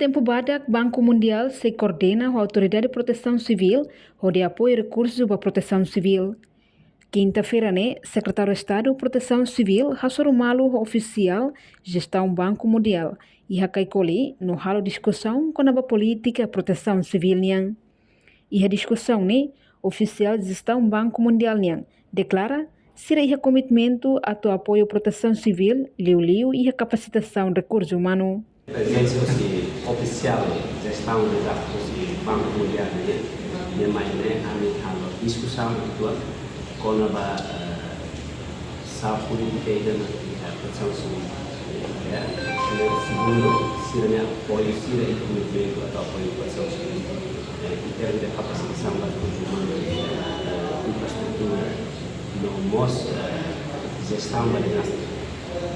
tempo badak, Banco Mundial se coordena com a Autoridade de Proteção Civil, onde apoia recursos para a proteção civil. Quinta-feira, Secretário de Estado de Proteção Civil, Hassoro Malu, oficial, gestão Banco Mundial, e Hakaikoli, no halo discussão com a política de proteção civil. E a discussão, oficial de gestão Banco Mundial, declara será o commitmento a apoio à proteção civil, liu e a capacitação de recursos humanos. Presença oficial de gestão de dados do Banco Mundial, a discussão com a política da proteção civil. Segundo, se a apoio, se o commitmento a apoio à proteção civil, em termos de capacitação da recursos humanos, infraestrutura, gestão da desastre.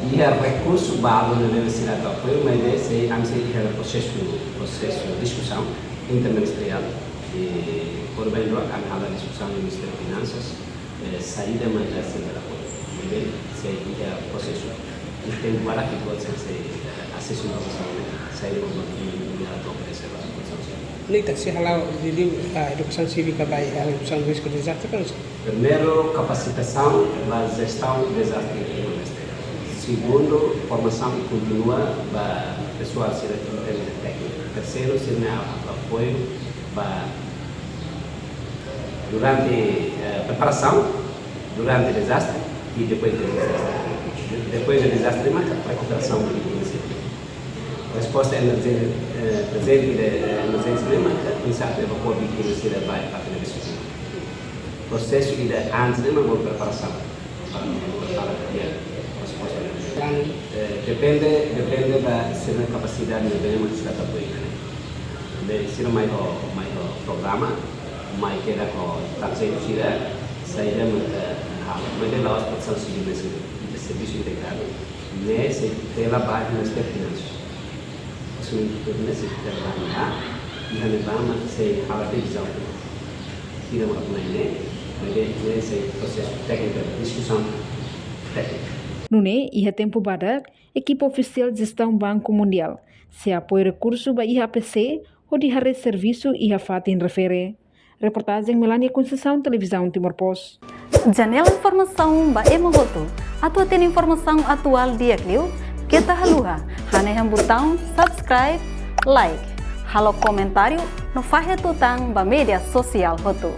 E o recurso base da universidade de apoio, mas esse é o processo de discussão interministerial. Por bem, há a discussão do Ministério das Finanças, saída mais da central de apoio. Esse é o processo. E tem para que pode ser acesso à informação, saída do Ministério da Operação. Lita, se halau a educação cívica vai a redução do risco de desastre, primeiro, capacitação da gestão de desastre. Segundo, formação que continua para pessoal ser técnico. Terceiro, apoio para durante a preparação, durante o desastre e depois do desastre. Depois do desastre, a recuperação do município. A resposta presente da emergência climática, pensar que a vítima vai para a televisão. O processo de antes de uma preparação para a resposta. Depende da capacidade de bem que está apoiando. Se não mais o programa, mais que era com taxa de tira, saída mas lá a proteção civil de serviço integrado, nesse tela baixa nas finanças. Assumindo nesse tela lá, e a levama se a revisão tira uma coisa, mas nesse processo técnico, discussão técnica. E a tempo badak, equipa oficial de gestão Banco Mundial, se apoia recurso para IHPC, onde a rede serviço e a FATIN refere. Reportagem Melania Conceição, Televisão Timor-Post. Janela informação ba Emogoto. Atua tem informação atual dia Clio, kita haluha, haneham botão subscribe, like, halo comentário, no fahe tutang ba media sosial hotu.